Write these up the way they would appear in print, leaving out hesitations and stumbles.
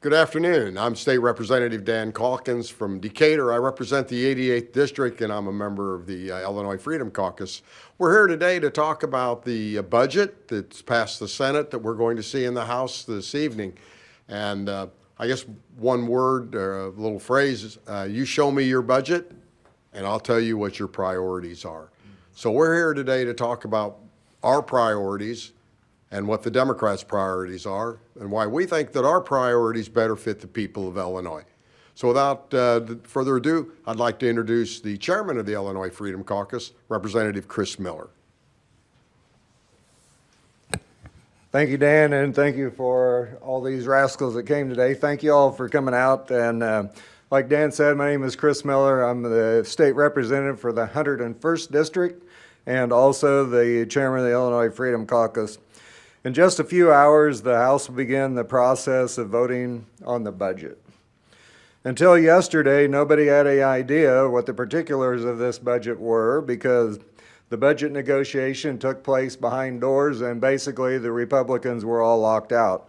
Good afternoon. I'm State Representative Dan Calkins from Decatur. I represent the 88th District, and I'm a member of the Illinois Freedom Caucus. We're here today to talk about the budget that's passed the Senate that we're going to see in the House this evening. And I guess one word or a little phrase is, you show me your budget, and I'll tell you what your priorities are. So we're here today to talk about our priorities and what the Democrats' priorities are, and why we think that our priorities better fit the people of Illinois. So without further ado, I'd like to introduce the chairman of the Illinois Freedom Caucus, Representative Chris Miller. Thank you, Dan, and thank you for all these rascals that came today. Thank you all for coming out. And like Dan said, my name is Chris Miller. I'm the state representative for the 101st District and also the chairman of the Illinois Freedom Caucus. In just a few hours, the House will begin the process of voting on the budget. Until yesterday, nobody had any idea what the particulars of this budget were because the budget negotiation took place behind doors and basically the Republicans were all locked out.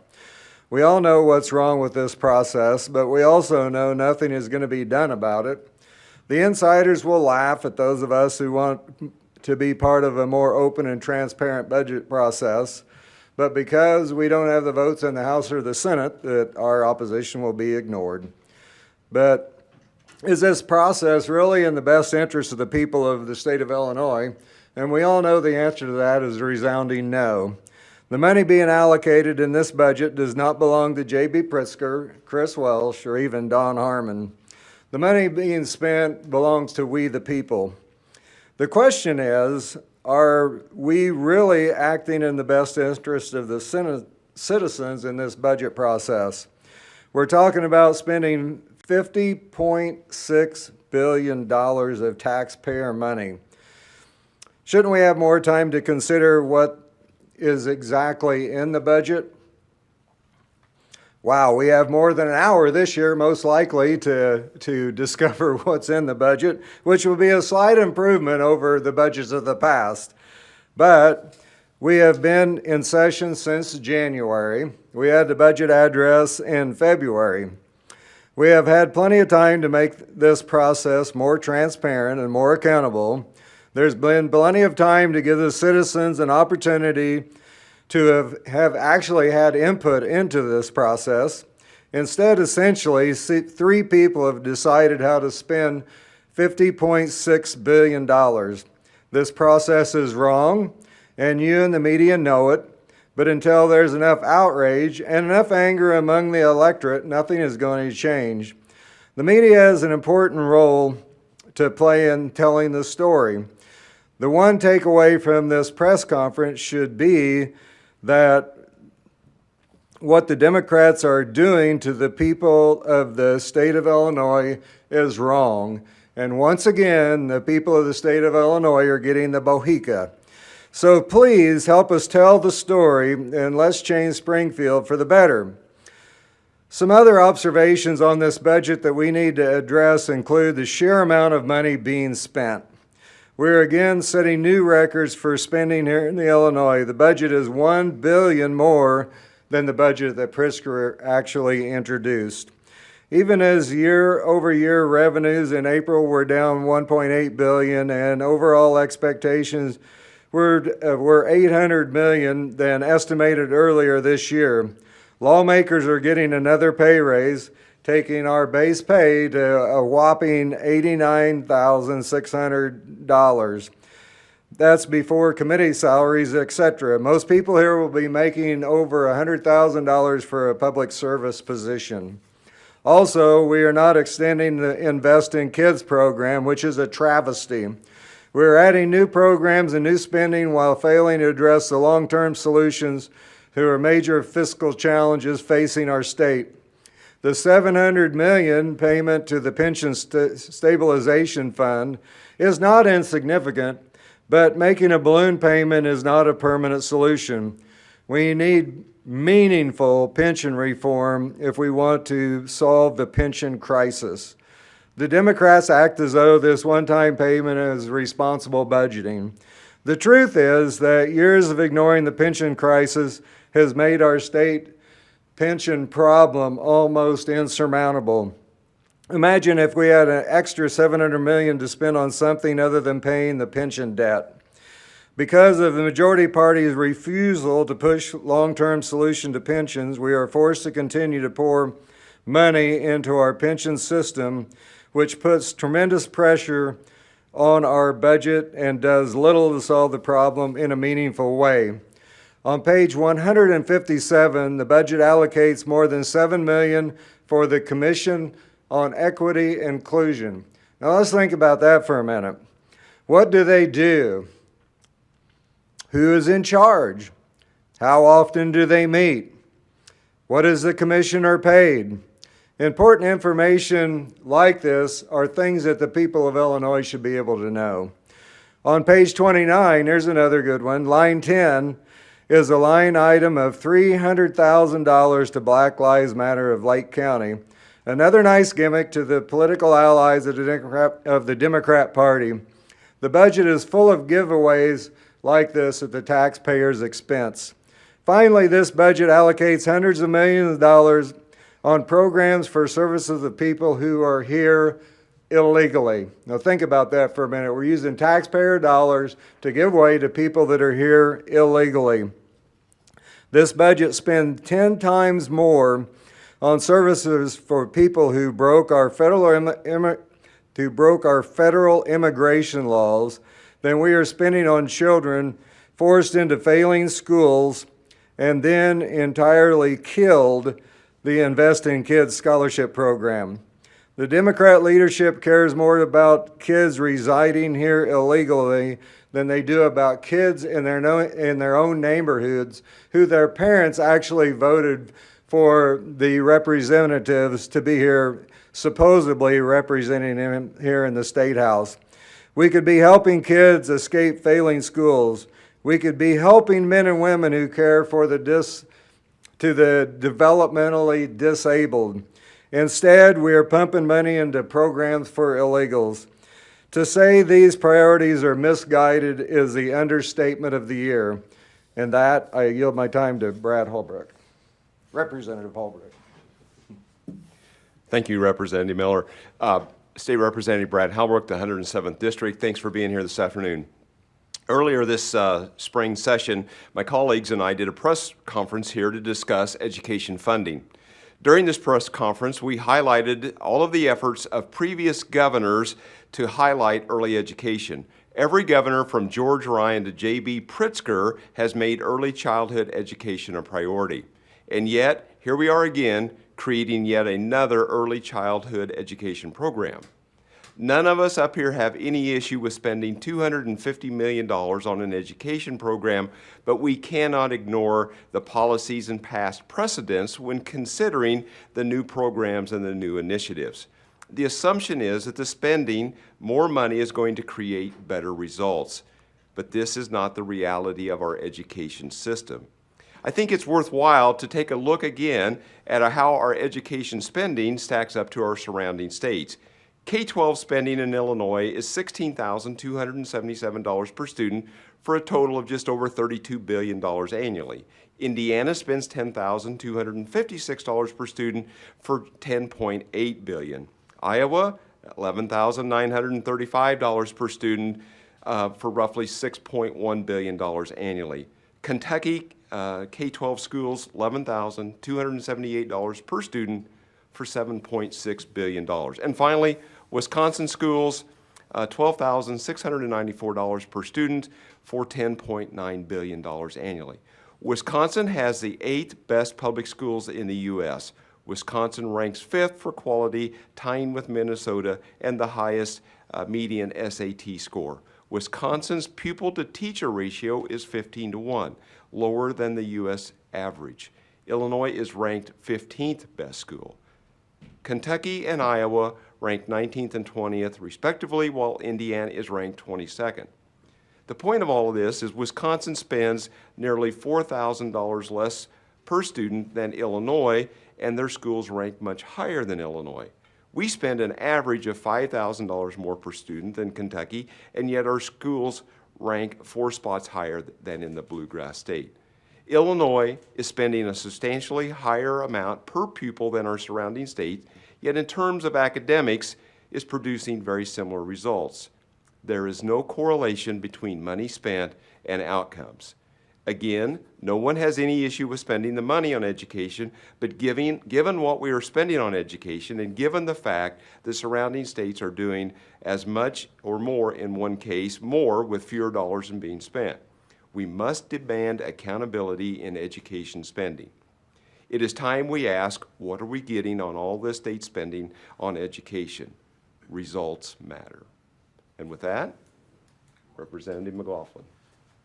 We all know what's wrong with this process, but we also know nothing is going to be done about it. The insiders will laugh at those of us who want to be part of a more open and transparent budget process. But because we don't have the votes in the House or the Senate, that our opposition will be ignored. But is this process really in the best interest of the people of the state of Illinois? And we all know the answer to that is a resounding no. The money being allocated in this budget does not belong to J.B. Pritzker, Chris Welsh, or even Don Harmon. The money being spent belongs to we the people. The question is, are we really acting in the best interest of the citizens in this budget process? We're talking about spending $50.6 billion of taxpayer money. Shouldn't we have more time to consider what is exactly in the budget? Wow, we have more than an hour this year, most likely, to discover what's in the budget, which will be a slight improvement over the budgets of the past. But we have been in session since January. We had the budget address in February. We have had plenty of time to make this process more transparent and more accountable. There's been plenty of time to give the citizens an opportunity to have actually had input into this process. Instead, essentially, three people have decided how to spend $50.6 billion. This process is wrong, and you and the media know it, but until there's enough outrage and enough anger among the electorate, nothing is going to change. The media has an important role to play in telling the story. The one takeaway from this press conference should be that what the Democrats are doing to the people of the state of Illinois is wrong. And once again, the people of the state of Illinois are getting the bohica. So please help us tell the story and let's change Springfield for the better. Some other observations on this budget that we need to address include the sheer amount of money being spent. We're again setting new records for spending here in Illinois. The budget is $1 billion more than the budget that Pritzker actually introduced. Even as year-over-year revenues in April were down $1.8 billion and overall expectations were $800 million than estimated earlier this year. Lawmakers are getting another pay raise, taking our base pay to a whopping $89,600. That's before committee salaries, etc. Most people here will be making over $100,000 for a public service position. Also, we are not extending the Invest in Kids program, which is a travesty. We're adding new programs and new spending while failing to address the long-term solutions to our major fiscal challenges facing our state. The $700 million payment to the Pension Stabilization Fund is not insignificant, but making a balloon payment is not a permanent solution. We need meaningful pension reform if we want to solve the pension crisis. The Democrats act as though this one-time payment is responsible budgeting. The truth is that years of ignoring the pension crisis has made our state pension problem almost insurmountable. Imagine if we had an extra $700 million to spend on something other than paying the pension debt. Because of the majority party's refusal to push long-term solution to pensions, we are forced to continue to pour money into our pension system, which puts tremendous pressure on our budget and does little to solve the problem in a meaningful way. On page 157, the budget allocates more than $7 million for the Commission on Equity Inclusion. Now let's think about that for a minute. What do they do? Who is in charge? How often do they meet? What is the commissioner paid? Important information like this are things that the people of Illinois should be able to know. On page 29, here's another good one. Line 10 is a line item of $300,000 to Black Lives Matter of Lake County. Another nice gimmick to the political allies of the Democrat Party. The budget is full of giveaways like this at the taxpayers' expense. Finally, this budget allocates hundreds of millions of dollars on programs for services of people who are here illegally. Now think about that for a minute. We're using taxpayer dollars to give away to people that are here illegally. This budget spends 10 times more on services for people who broke our federal immigration laws than we are spending on children forced into failing schools and then entirely killed the Invest in Kids scholarship program. The Democrat leadership cares more about kids residing here illegally than they do about kids in their own neighborhoods who their parents actually voted for the representatives to be here, supposedly representing them here in the State House. We could be helping kids escape failing schools. We could be helping men and women who care for the developmentally disabled. Instead, we are pumping money into programs for illegals. To say these priorities are misguided is the understatement of the year. And that, I yield my time to Brad Holbrook. Representative Holbrook. Thank you, Representative Miller. State Representative Brad Holbrook, the 107th District. Thanks for being here this afternoon. Earlier this spring session, my colleagues and I did a press conference here to discuss education funding. During this press conference, we highlighted all of the efforts of previous governors to highlight early education. Every governor from George Ryan to J.B. Pritzker has made early childhood education a priority. And yet, here we are again, creating yet another early childhood education program. None of us up here have any issue with spending $250 million on an education program, but we cannot ignore the policies and past precedents when considering the new programs and the new initiatives. The assumption is that the spending more money is going to create better results, but this is not the reality of our education system. I think it's worthwhile to take a look again at how our education spending stacks up to our surrounding states. K-12 spending in Illinois is $16,277 per student for a total of just over $32 billion annually. Indiana spends $10,256 per student for $10.8 billion. Iowa, $11,935 per student for roughly $6.1 billion annually. Kentucky, K-12 schools, $11,278 per student for $7.6 billion. And finally, Wisconsin schools, $12,694 per student for $10.9 billion annually. Wisconsin has the 8th best public schools in the U.S. Wisconsin ranks 5th for quality, tying with Minnesota, and the highest median SAT score. Wisconsin's pupil-to-teacher ratio is 15-1, lower than the U.S. average. Illinois is ranked 15th best school. Kentucky and Iowa ranked 19th and 20th, respectively, while Indiana is ranked 22nd. The point of all of this is Wisconsin spends nearly $4,000 less per student than Illinois, and their schools rank much higher than Illinois. We spend an average of $5,000 more per student than Kentucky, and yet our schools rank 4 spots higher than in the Bluegrass State. Illinois is spending a substantially higher amount per pupil than our surrounding states, yet in terms of academics, is producing very similar results. There is no correlation between money spent and outcomes. Again, no one has any issue with spending the money on education, but given what we are spending on education and given the fact that surrounding states are doing as much or more, in one case, more with fewer dollars than being spent, we must demand accountability in education spending. It is time we ask, what are we getting on all this state spending on education? Results matter. And with that, Representative McLaughlin.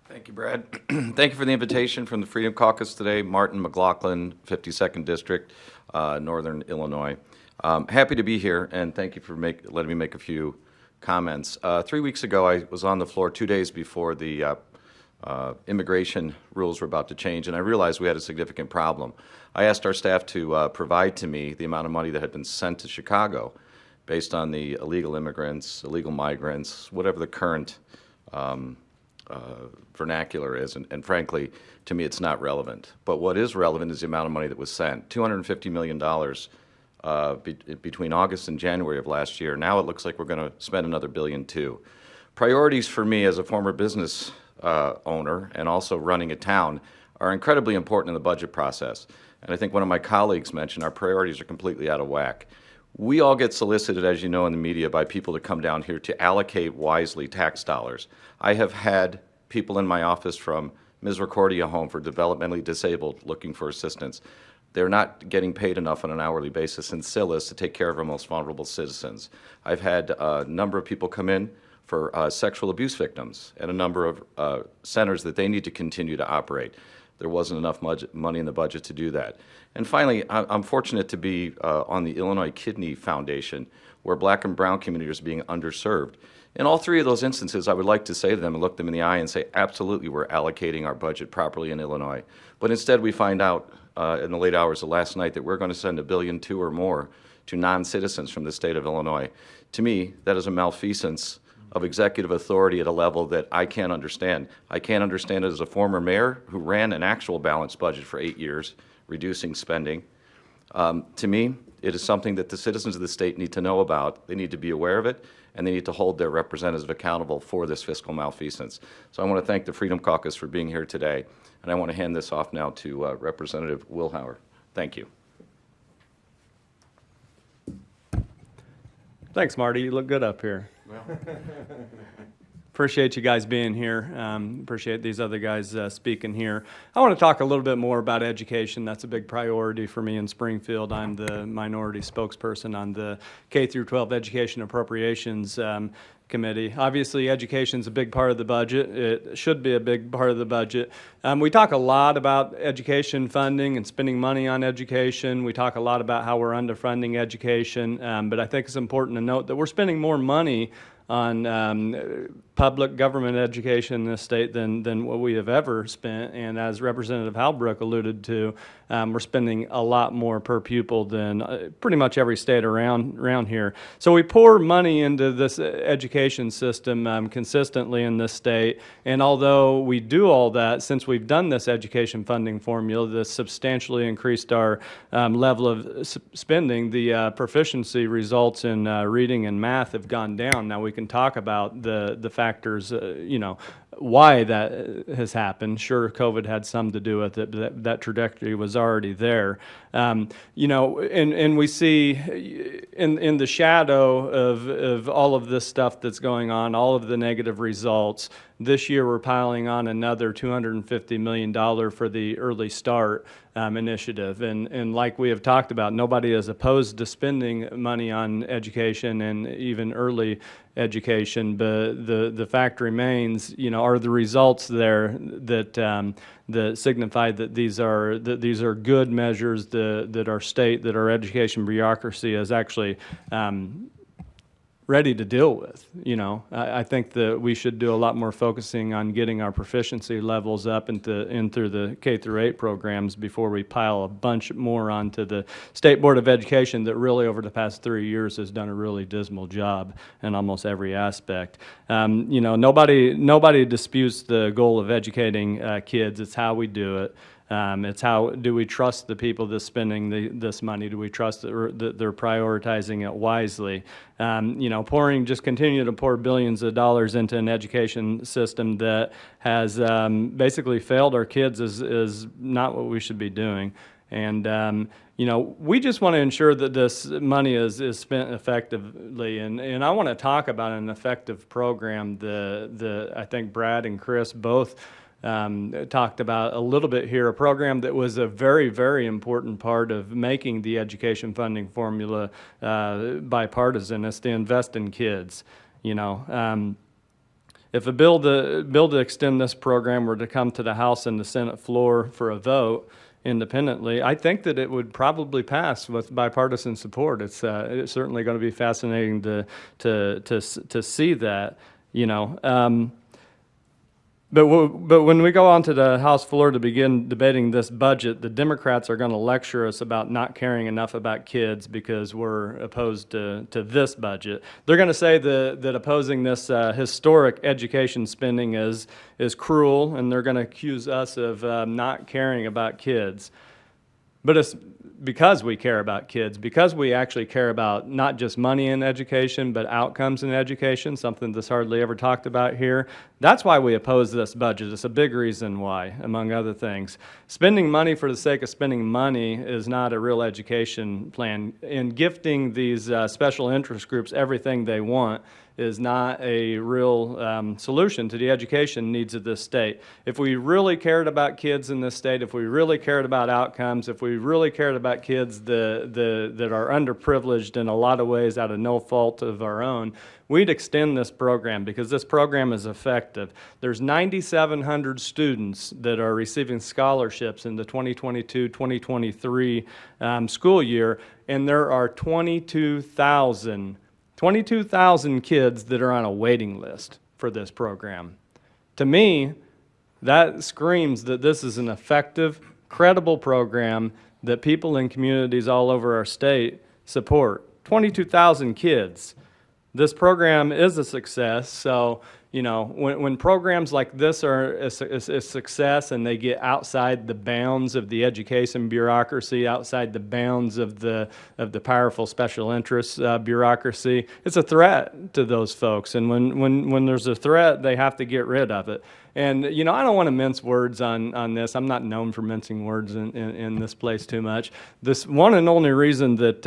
Thank you, Brad. Thank you for the invitation from the Freedom Caucus today. Martin McLaughlin, 52nd District, Northern Illinois. Happy to be here, and thank you for letting me make a few comments. 3 weeks ago, I was on the floor 2 days before the immigration rules were about to change, and I realized we had a significant problem. I asked our staff to provide to me the amount of money that had been sent to Chicago based on the illegal immigrants, illegal migrants, whatever the current vernacular is, and frankly, to me, it's not relevant. But what is relevant is the amount of money that was sent, $250 million between August and January of last year. Now it looks like we're going to spend another $1.2 billion. Priorities for me as a former business owner and also running a town are incredibly important in the budget process. And I think one of my colleagues mentioned our priorities are completely out of whack. We all get solicited, as you know, in the media by people to come down here to allocate wisely tax dollars. I have had people in my office from Misericordia Home for developmentally disabled looking for assistance. They're not getting paid enough on an hourly basis in SILAs to take care of our most vulnerable citizens. I've had a number of people come in for sexual abuse victims and a number of centers that they need to continue to operate. There wasn't enough money in the budget to do that. And finally, I'm fortunate to be on the Illinois Kidney Foundation, where black and brown communities are being underserved. In all three of those instances, I would like to say to them and look them in the eye and say, absolutely, we're allocating our budget properly in Illinois. But instead, we find out in the late hours of last night that we're going to send $1.2 billion or more to non-citizens from the state of Illinois. To me, that is a malfeasance of executive authority at a level that I can't understand. I can't understand it as a former mayor who ran an actual balanced budget for 8 years, reducing spending. To me, it is something that the citizens of the state need to know about. They need to be aware of it, and they need to hold their representatives accountable for this fiscal malfeasance. So I want to thank the Freedom Caucus for being here today, and I want to hand this off now to Representative Wilhauer. Thank you. Thanks, Marty. You look good up here. Appreciate you guys being here. Appreciate these other guys speaking here. I want to talk a little bit more about education. That's a big priority for me in Springfield. I'm the minority spokesperson on the K through 12 Education Appropriations Committee. Obviously, education is a big part of the budget. It should be a big part of the budget. We talk a lot about education funding and spending money on education. We talk a lot about how we're underfunding education, but I think it's important to note that we're spending more money on public government education in this state than what we have ever spent. And as Representative Halbrook alluded to, we're spending a lot more per pupil than pretty much every state around here. So we pour money into this education system consistently in this state. And although we do all that, since we've done this education funding formula, this substantially increased our level of spending, the proficiency results in reading and math have gone down. Now we can talk about the factors, why that has happened. Sure, COVID had some to do with it, but that trajectory was already there. And we see in the shadow of all of this stuff that's going on, all of the negative results, this year we're piling on another $250 million for the Early Start initiative. And like we have talked about, nobody is opposed to spending money on education and even early education, but the fact remains, are the results there that signify that these are good measures that our state, that our education bureaucracy has actually ready to deal with. You know, I think that we should do a lot more focusing on getting our proficiency levels up into the K through 8 programs before we pile a bunch more onto the State Board of Education that really over the past 3 years has done a really dismal job in almost every aspect. You know, nobody disputes the goal of educating kids. It's how we do it. It's how do we trust the people that's spending this money? Do we trust that they're prioritizing it wisely? You know, continue to pour billions of dollars into an education system that has basically failed our kids is not what we should be doing. And, you know, we just want to ensure that this money is spent effectively. And I want to talk about an effective program. I think Brad and Chris both talked about a little bit here, a program that was a very, very important part of making the education funding formula bipartisan. It's to invest in kids. You know, if a bill to extend this program were to come to the House and the Senate floor for a vote independently, I think that it would probably pass with bipartisan support. It's certainly going to be fascinating to see that. You know. But when we go onto the House floor to begin debating this budget, the Democrats are going to lecture us about not caring enough about kids because we're opposed to this budget. They're going to say that opposing this historic education spending is cruel, and they're going to accuse us of not caring about kids. But it's because we care about kids, because we actually care about not just money in education, but outcomes in education, something that's hardly ever talked about here. That's why we oppose this budget. It's a big reason why, among other things. Spending money for the sake of spending money is not a real education plan. And gifting these special interest groups everything they want is not a real solution to the education needs of this state. If we really cared about kids in this state, if we really cared about outcomes, if we really cared about kids that are underprivileged in a lot of ways out of no fault of our own, we'd extend this program because this program is effective. There's 9,700 students that are receiving scholarships in the 2022-2023 school year, and there are 22,000 kids that are on a waiting list for this program. To me, that screams that this is an effective, credible program that people in communities all over our state support. 22,000 kids. This program is a success, so you know, when programs like this are a success and they get outside the bounds of the education bureaucracy, outside the bounds of the powerful special interest bureaucracy, it's a threat to those folks. And when there's a threat, they have to get rid of it. And, you know, I don't want to mince words on this. I'm not known for mincing words in this place too much. This one and only reason that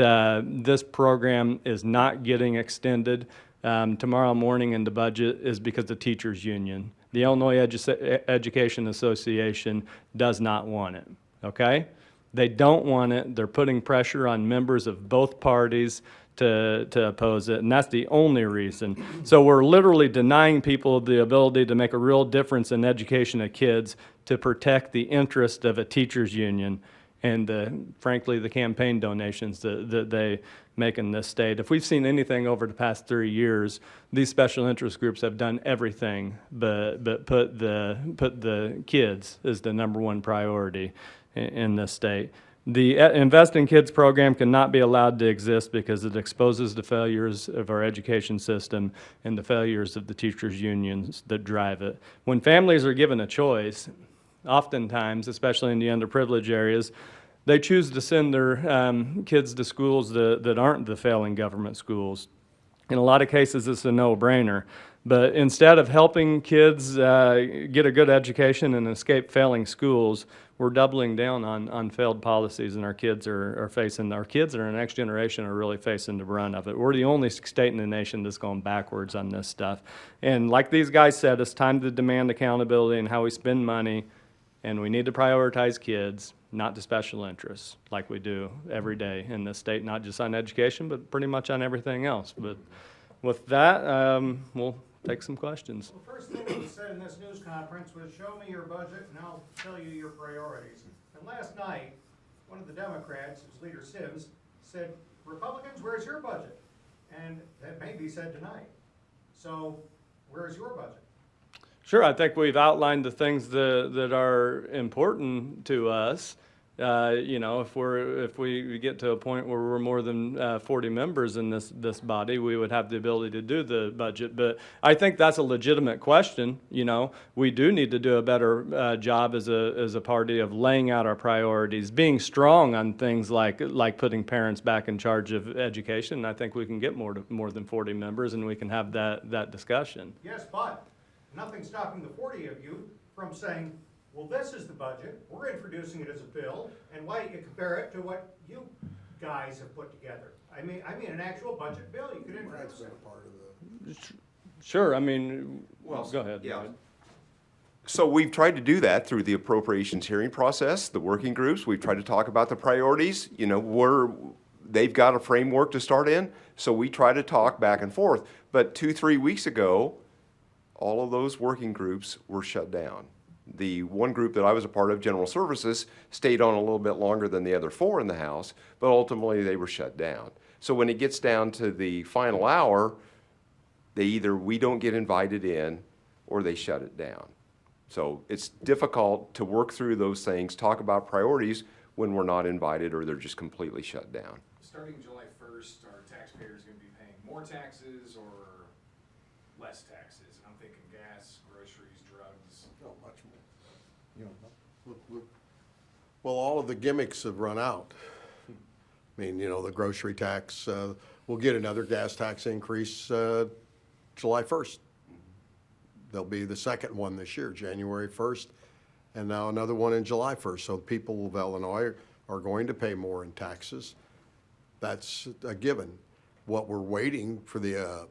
this program is not getting extended tomorrow morning in the budget is because the teachers union. The Illinois Education Association does not want it, okay? They don't want it. They're putting pressure on members of both parties to oppose it, and that's the only reason. So we're literally denying people the ability to make a real difference in education of kids to protect the interest of a teachers union and, frankly, the campaign donations that they make in this state. If we've seen anything over the past 3 years, these special interest groups have done everything but put the kids as the number one priority in this state. The Invest in Kids program cannot be allowed to exist because it exposes the failures of our education system and the failures of the teachers' unions that drive it. When families are given a choice, oftentimes, especially in the underprivileged areas, they choose to send their kids to schools that aren't the failing government schools. In a lot of cases, it's a no-brainer. But instead of helping kids get a good education and escape failing schools, we're doubling down on failed policies, and our kids and our next generation are really facing the brunt of it. We're the only state in the nation that's going backwards on this stuff. And like these guys said, it's time to demand accountability in how we spend money, and we need to prioritize kids, not the special interests, like we do every day in this state, not just on education, but pretty much on everything else. But with that, we'll take some questions. Well, first thing that was said in this news conference was, show me your budget and I'll tell you your priorities. And last night, one of the Democrats, whose leader Sims, said, Republicans, where's your budget? and that may be said tonight. So where's your budget? Sure, I think we've outlined the things that are important to us. You know, if we get to a point where we're more than 40 members in this body, we would have the ability to do the budget. But I think that's a legitimate question. You know, we do need to do a better job as a party of laying out our priorities, being strong on things like putting parents back in charge of education. I think we can get more than 40 members, and we can have that discussion. Yes, but nothing's stopping the 40 of you from saying, well, this is the budget, we're introducing it as a bill, and why don't you compare it to what you guys have put together? I mean an actual budget bill, you could introduce it. Sure, I mean, go ahead. yeah. Lloyd. So we've tried to do that through the appropriations hearing process, the working groups. We've tried to talk about the priorities. You know, they've got a framework to start in, so we try to talk back and forth. But 2-3 weeks ago, all of those working groups were shut down. The one group that I was a part of, General Services, stayed on a little bit longer than the other 4 in the House, but ultimately they were shut down. So when it gets down to the final hour, we don't get invited in, or they shut it down. So it's difficult to work through those things, talk about priorities when we're not invited or they're just completely shut down. Starting July 1st, are taxpayers going to be paying more taxes or less taxes? I'm thinking gas, groceries, drugs. Oh, much more. Well, all of the gimmicks have run out. I mean, you know, the grocery tax, we'll get another gas tax increase July 1st. There'll be the second one this year, January 1st, and now another one in July 1st. So people of Illinois are going to pay more in taxes. That's a given. What we're waiting for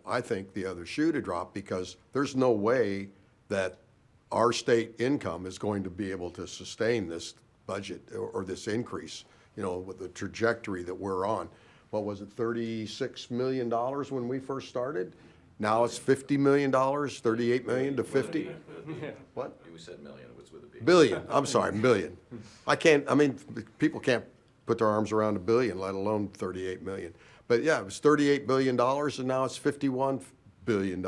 I think the other shoe to drop, because there's no way that our state income is going to be able to sustain this budget or this increase, you know, with the trajectory that we're on. What was it, $36 million when we first started? Now it's $50 million, $38 million to 50? What? We said million, it was with a B. Billion, I'm sorry, billion. People can't put their arms around a billion, let alone 38 million. But yeah, it was $38 billion, and now it's $51 billion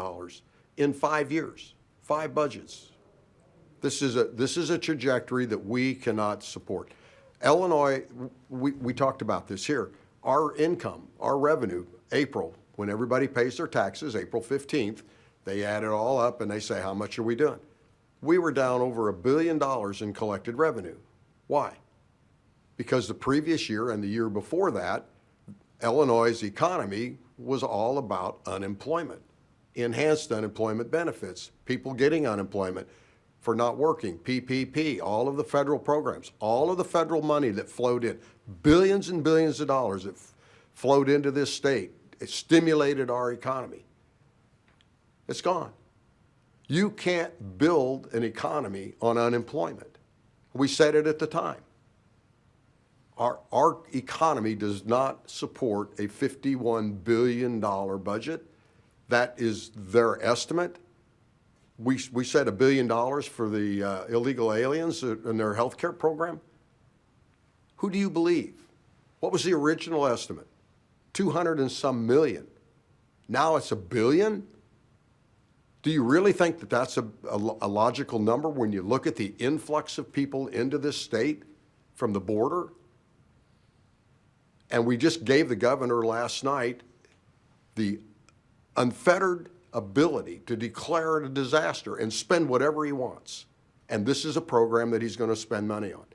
in 5 years, 5 budgets. This is a trajectory that we cannot support. Illinois, we talked about this here. Our income, our revenue, April, when everybody pays their taxes, April 15th, they add it all up and they say, how much are we doing? We were down over $1 billion in collected revenue. Why? Because the previous year and the year before that, Illinois' economy was all about unemployment, enhanced unemployment benefits, people getting unemployment for not working, PPP, all of the federal programs, all of the federal money that flowed in, billions and billions of dollars that flowed into this state. It stimulated our economy. It's gone. You can't build an economy on unemployment. We said it at the time. Our economy does not support a $51 billion budget. That is their estimate. We said $1 billion for the illegal aliens and their health care program. Who do you believe? What was the original estimate? 200 and some million. Now it's $1 billion? Do you really think that that's a logical number when you look at the influx of people into this state from the border? And we just gave the governor last night the unfettered ability to declare it a disaster and spend whatever he wants. And this is a program that he's going to spend money on.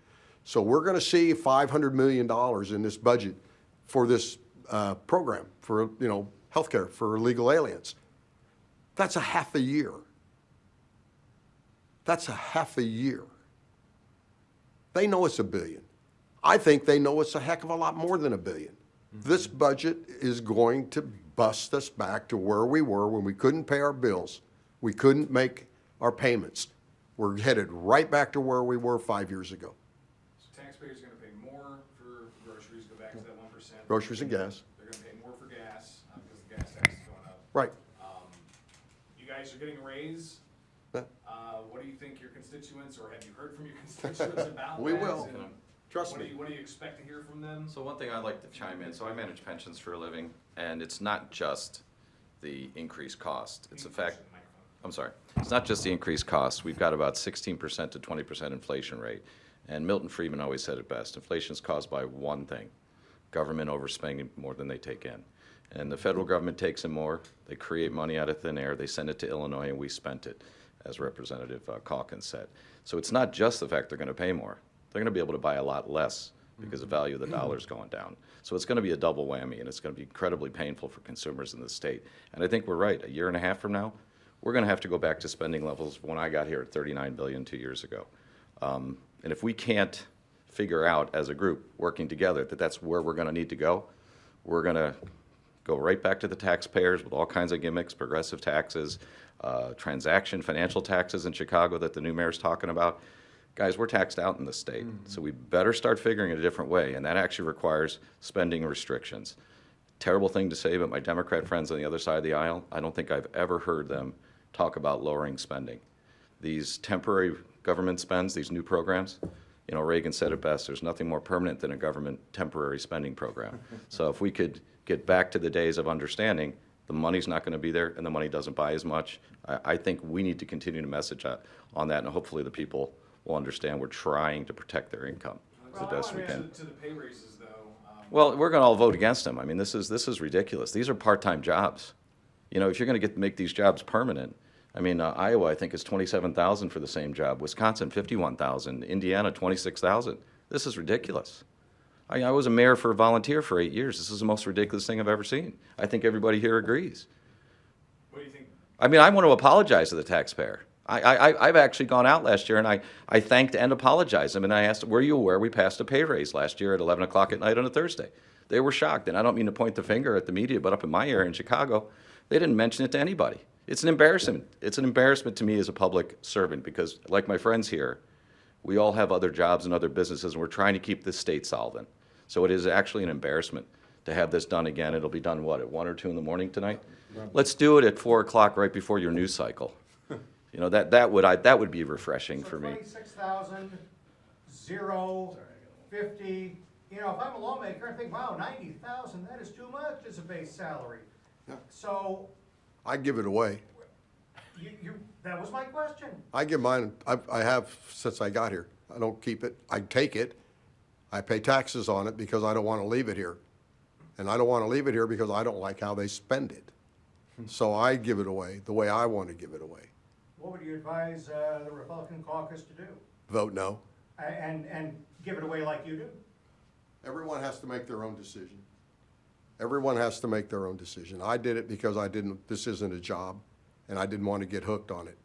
So we're going to see $500 million in this budget for this program for, you know, healthcare for illegal aliens. That's a half a year. That's a half a year. They know it's $1 billion. I think they know it's a heck of a lot more than $1 billion. This budget is going to bust us back to where we were when we couldn't pay our bills. We couldn't make our payments. We're headed right back to where we were 5 years ago. So taxpayers are going to pay more for groceries, go back to that 1%. Groceries and gas. They're going to pay more for gas because the gas tax is going up. Right. You guys are getting a raise. Yeah. What do you think your constituents, or have you heard from your constituents about We that? will. And Trust What do me. you expect to hear from them? So one thing I'd like to chime in, so I manage pensions for a living, and it's not just the increased cost. It's the fact, I'm sorry, it's not just the increased cost. We've got about 16% to 20% inflation rate. And Milton Friedman always said it best, inflation is caused by one thing, government overspending more than they take in. And the federal government takes in more, they create money out of thin air, they send it to Illinois, and we spent it, as Representative Calkins said. So it's not just the fact they're going to pay more. They're going to be able to buy a lot less because the value of the dollar is going down. So it's going to be a double whammy, and it's going to be incredibly painful for consumers in the state. And I think we're right. A year and a half from now, we're going to have to go back to spending levels when I got here at $39 billion 2 years ago. And if we can't figure out as a group, working together, that that's where we're going to need to go, we're going to go right back to the taxpayers with all kinds of gimmicks, progressive taxes, financial taxes in Chicago that the new mayor's talking about. Guys, we're taxed out in the state, so we better start figuring it a different way, and that actually requires spending restrictions. Terrible thing to say, but my Democrat friends on the other side of the aisle, I don't think I've ever heard them talk about lowering spending. These temporary government spends, these new programs, you know, Reagan said it best, there's nothing more permanent than a government temporary spending program. So if we could get back to the days of understanding the money's not going to be there and the money doesn't buy as much, I think we need to continue to message on that, and hopefully the people will understand we're trying to protect their income the best we can. To the pay raises, though. Well, we're going to all vote against them. I mean, this is ridiculous. These are part-time jobs. You know, if you're going to make these jobs permanent, I mean, Iowa, I think, is $27,000 for the same job. Wisconsin, $51,000. Indiana, $26,000. This is ridiculous. I was a mayor for a volunteer for 8 years. This is the most ridiculous thing I've ever seen. I think everybody here agrees. What do you think? I mean, I want to apologize to the taxpayer. I've actually gone out last year and I thanked and apologized them, and I asked, were you aware we passed a pay raise last year at 11 o'clock at night on a Thursday? They were shocked, and I don't mean to point the finger at the media, but up in my area in Chicago, they didn't mention it to anybody. It's an embarrassment. It's an embarrassment to me as a public servant because, like my friends here, we all have other jobs and other businesses, and we're trying to keep this state solvent. So it is actually an embarrassment to have this done again. It'll be done, what, at 1 or 2 in the morning tonight? Let's do it at 4 o'clock right before your news cycle. You know, that would be refreshing for me. 26,000, 0, 50, you know, if I'm a lawmaker, I think, wow, 90,000, that is too much as a base salary. So, I give it away. that was my question. I give mine, I have since I got here. I don't keep it. I take it. I pay taxes on it because I don't want to leave it here. And I don't want to leave it here because I don't like how they spend it. So I give it away the way I want to give it away. What would you advise the Republican caucus to do? Vote no. And give it away like you do? Everyone has to make their own decision. Everyone has to make their own decision. I did it because this isn't a job, and I didn't want to get hooked on it.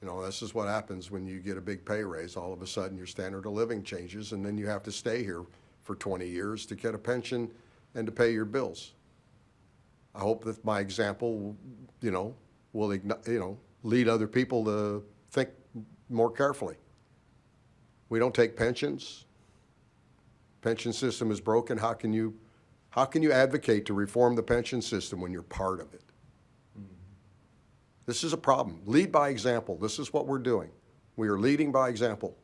You know, this is what happens when you get a big pay raise. All of a sudden, your standard of living changes, and then you have to stay here for 20 years to get a pension and to pay your bills. I hope that my example, you know, will, lead other people to think more carefully. We don't take pensions. Pension system is broken. How can you advocate to reform the pension system when you're part of it? This is a problem. Lead by example. This is what we're doing. We are leading by example.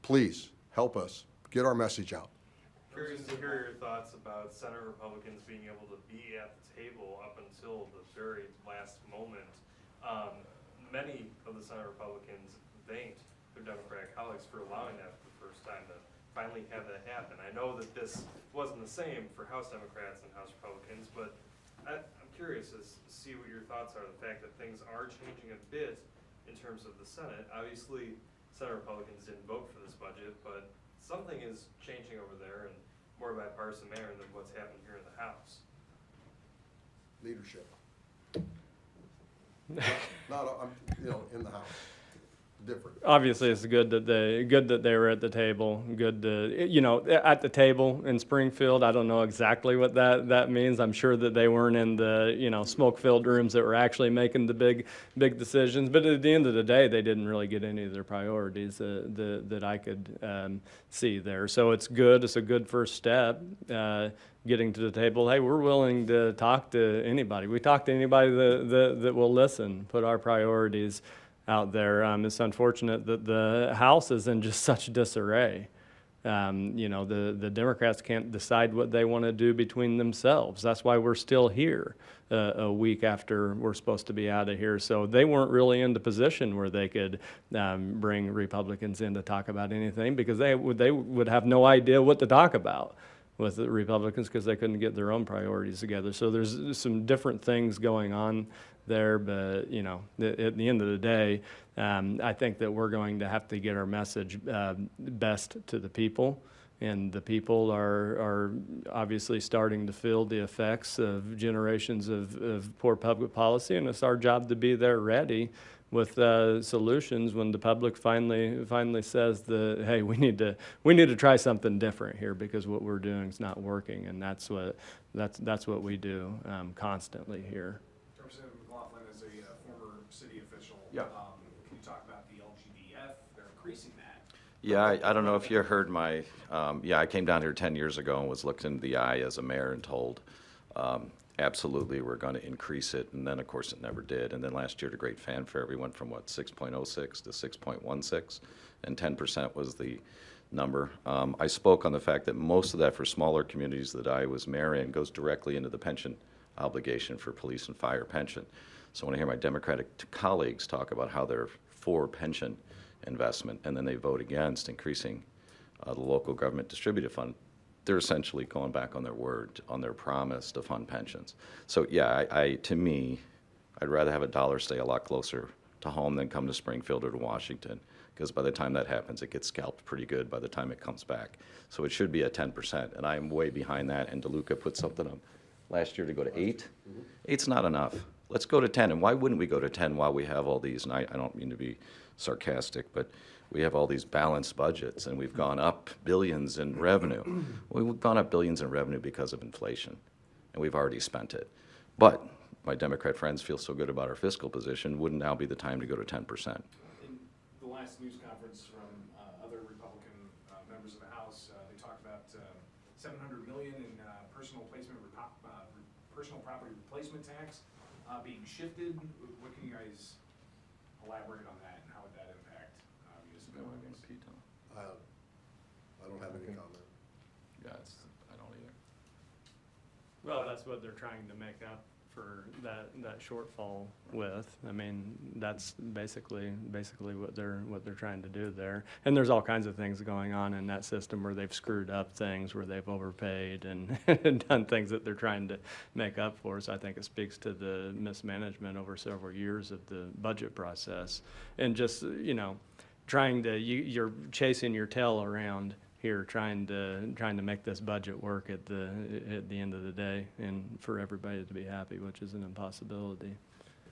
Please help us get our message out. Curious to hear your thoughts about Senate Republicans being able to be at the table up until the very last moment. Many of the Senate Republicans thanked their Democratic colleagues for allowing that for the first time to finally have that happen. I know that this wasn't the same for House Democrats and House Republicans, but I'm curious to see what your thoughts are. The fact that things are changing a bit in terms of the Senate. Obviously, Senate Republicans didn't vote for this budget, but something is changing over there and more bipartisan manner than what's happened here in the House. Leadership. Not, in the House. Different. Obviously, it's good that they were at the table. Good to, at the table in Springfield. I don't know exactly what that means. I'm sure that they weren't in the smoke-filled rooms that were actually making the big decisions. But at the end of the day, they didn't really get any of their priorities that I could see there. So it's good. It's a good first step. Getting to the table. Hey, we're willing to talk to anybody. We talk to anybody that will listen. Put our priorities out there. It's unfortunate that the House is in just such disarray. You know, the Democrats can't decide what they want to do between themselves. That's why we're still here a week after we're supposed to be out of here. So they weren't really in the position where they could bring Republicans in to talk about anything, because they would have no idea what to talk about with the Republicans, because they couldn't get their own priorities together. So there's some different things going on there, but you know, at the end of the day, I think that we're going to have to get our message best to the people, and the people are obviously starting to feel the effects of generations of poor public policy, and it's our job to be there ready with solutions when the public finally says hey, we need to try something different here, because what we're doing is not working, and that's what we do constantly here. Representative McLaughlin is a former city official. Yeah. Can you talk about the LGDF? They're increasing that. Yeah, I don't know if you heard my, I came down here 10 years ago and was looked in the eye as a mayor and told, absolutely, we're going to increase it. And then, of course, it never did. And then last year, to great fanfare, we went from, 6.06 to 6.16, and 10% was the number. I spoke on the fact that most of that for smaller communities that I was mayor in goes directly into the pension obligation for police and fire pension. So when I hear my Democratic colleagues talk about how they're for pension investment, and then they vote against increasing the local government distributed fund, they're essentially going back on their word, on their promise to fund pensions. So yeah, to me, I'd rather have a dollar stay a lot closer to home than come to Springfield or to Washington, because by the time that happens, it gets scalped pretty good by the time it comes back. So it should be at 10%, and I'm way behind that, and DeLuca put something up last year to go to 8. 8's not enough. Let's go to 10, and why wouldn't we go to 10 while we have all these, and I don't mean to be sarcastic, but we have all these balanced budgets, and we've gone up billions in revenue. We've gone up billions in revenue because of inflation, and we've already spent it. But my Democrat friends feel so good about our fiscal position, wouldn't now be the time to go to 10%? In the last news conference from other Republican members of the House, they talked about $700 million in personal property replacement tax being shifted. What can you guys elaborate on that, and how would that impact municipalities? I don't have any comment. Yeah, I don't either. Well, that's what they're trying to make up for that shortfall with. I mean, that's basically what they're trying to do there. And there's all kinds of things going on in that system where they've screwed up things, where they've overpaid and done things that they're trying to make up for. So I think it speaks to the mismanagement over several years of the budget process. And just, you know, you're chasing your tail around here, trying to make this budget work at the end of the day, and for everybody to be happy, which is an impossibility.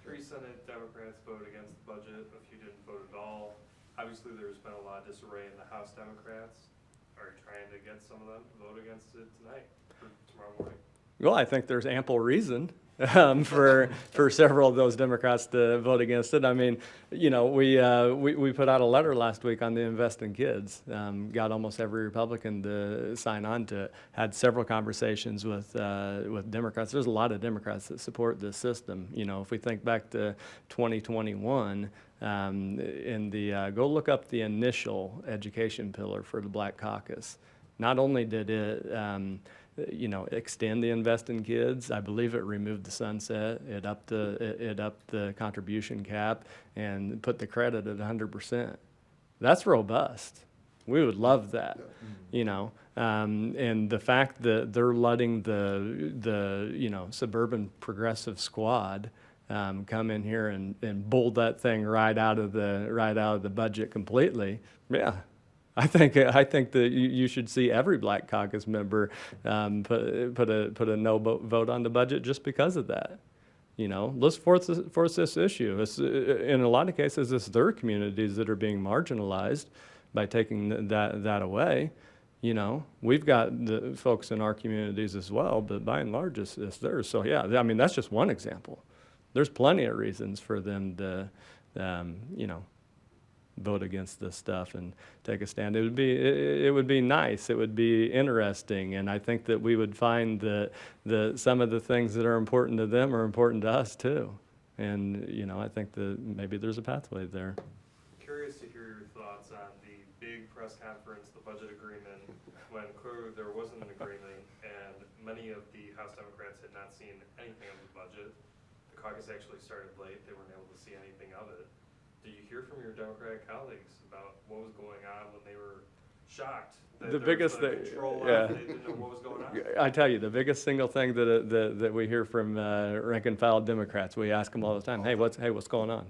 3 Senate Democrats voted against the budget, a few didn't vote at all. Obviously, there's been a lot of disarray in the House Democrats. Are you trying to get some of them to vote against it tonight, or tomorrow morning? Well, I think there's ample reason for several of those Democrats to vote against it. I mean, you know, we put out a letter last week on the Invest in Kids. Got almost every Republican to sign on to it. Had several conversations with Democrats. There's a lot of Democrats that support this system. You know, if we think back to 2021, go look up the initial education pillar for the Black Caucus. Not only did it extend the Invest in Kids, I believe it removed the sunset, it upped the contribution cap, and put the credit at 100%. That's robust. We would love that, you know. And the fact that they're letting the suburban progressive squad come in here and bull that thing right out of the budget completely, yeah. I think that you should see every Black Caucus member put a no vote on the budget just because of that. You know, let's force this issue. In a lot of cases, it's their communities that are being marginalized by taking that away. You know, we've got the folks in our communities as well, but by and large, it's theirs. So yeah, I mean, that's just one example. There's plenty of reasons for them to, vote against this stuff and take a stand. It would be nice. It would be interesting, and I think that we would find that some of the things that are important to them are important to us too. And you know, I think that maybe there's a pathway there. Curious to hear your thoughts on the big press conference, the budget agreement when clearly there wasn't an agreement and many of the House Democrats had not seen anything of the budget. The caucus actually started late, they weren't able to see anything of it. Do you hear from your Democratic colleagues about what was going on when they were shocked that The there biggest was a thing- control yeah. on, they didn't know what was going on? I tell you, the biggest single thing that we hear from rank and file Democrats, we ask them all the time, hey, what's going on?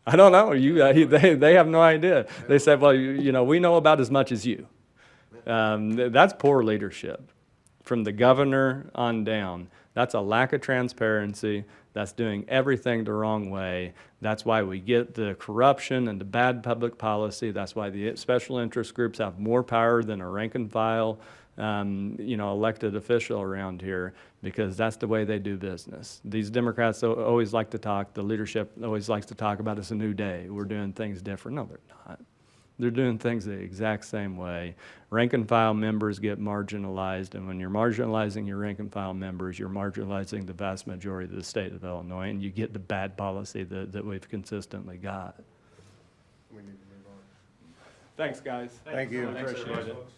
I don't know. They have no idea. They said, well, you know, we know about as much as you. That's poor leadership from the governor on down. That's a lack of transparency. That's doing everything the wrong way. That's why we get the corruption and the bad public policy. That's why the special interest groups have more power than a rank and file, elected official around here, because that's the way they do business. These Democrats always like to talk, the leadership always likes to talk about it's a new day. We're doing things different. No, they're not. They're doing things the exact same way. Rank and file members get marginalized, and when you're marginalizing your rank and file members, you're marginalizing the vast majority of the state of Illinois, and you get the bad policy that we've consistently got. We need to move on. Thanks, guys. Thank you. Appreciate it. Folks.